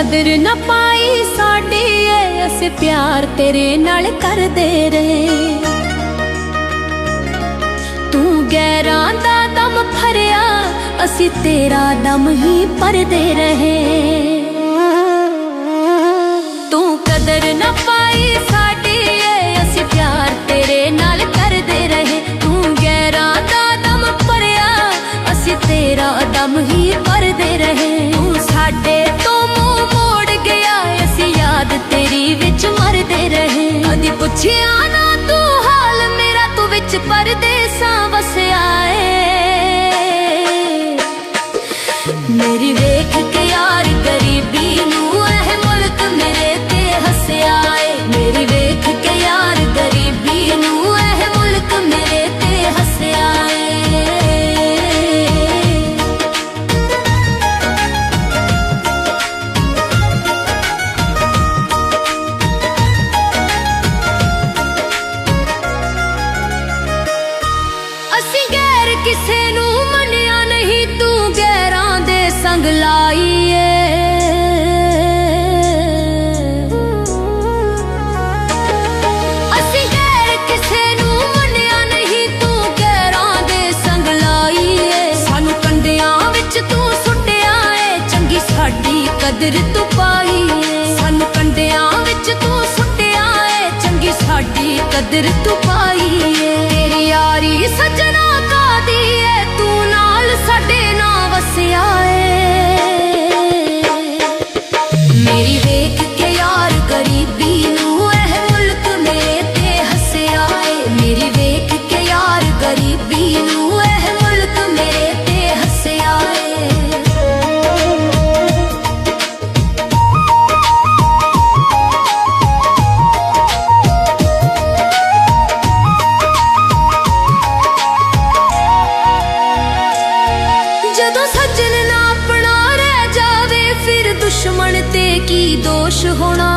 कदर न पाई साडी असीं प्यार तेरे नाल करदे रहे। तू गैरां दा दम भरिया असीं तेरा दम ही भरदे रहे। तू कदर न पाई साडी असीं प्यार तेरे नाल करदे रहे। तू गैरां दा दम भरिया असीं तेरा दम ही भरदे रहे। तू साडे तो मुंह मोड़ गया असीं याद तेरी विच मरदे रहे। कदी पुछिया ना तू हाल मेरा, तू विच परदेसां वसिया मेरी वेख के यार गरीबी नू एह मुल्क मेरे ते हसिया है। मेरी वेख के यार गरीबी नू एह मुल्क मेरे ते हसिया है। असी गैर किसे नू मनिया नहीं, तू गैरां दे संग लाईए। असी गैर किसे नू मनिया नहीं, तू गैरां दे संग लाईए। सानू कंडियां विच तू सुटिया है, चंगी साडी कदर तू पाई है। सानू कंडियां विच तू सुटिया है, चंगी साडी कदर तू पाई है। तेरी यारी सजना कादी है, तू नाल साडे ना वसिया है। मेरी वेख के यार गरीबी नू एह मुल्क मेरे ते हसिया है। मेरी वेख के यार गरीबी नू एह मुल्क मेरे ते हसिया है। जदों सज्जन ना अपना रह जावे, फिर दुश्मन ते की दोष होना।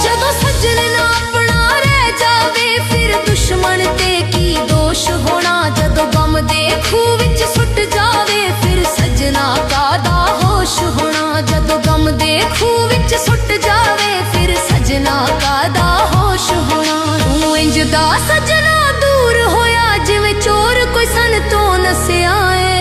जदों सज्जन ना अपना रह जावे, फिर दुश्मन ते की दोष होना। जदों गम दे खूह विच सुट जावे, फिर सजना कादा होश होना। जदों गम दे खूह विच सुट जावे, फिर सजना कादा होश होना। तू इंज दा सजना दूर होया, जिवें चोर कोई सन तो नसिया है।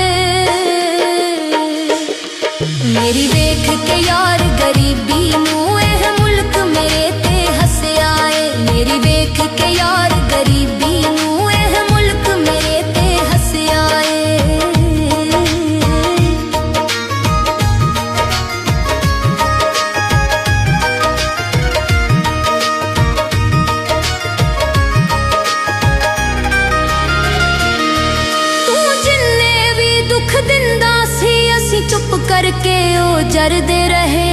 मेरी वेख के यार गरीबी नू एह मुल्क मेरे ते हसिया है। मेरी वेख के यार गरीबी नू एह मुल्क मेरे ते हसिया है। चुप करके ओ जरदे रहे।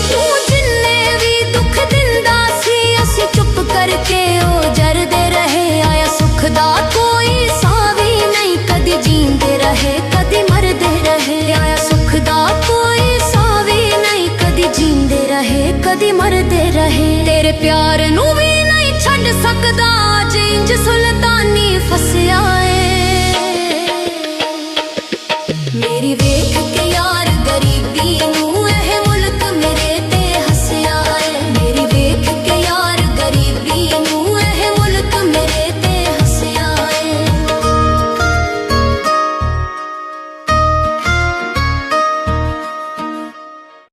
तू जिन्ने भी दुख दिंदा सी, असी चुप करके ओ जरदे रहे। आया सुख दा कोई सावी नहीं, कदी जींदे रहे कदी मरदे रहे। आया सुख दा कोई सावी नहीं, कदी जींदे रहे कदी मरदे रहे। तेरे प्यार नू भी नहीं छड्ड सकदा, जिंज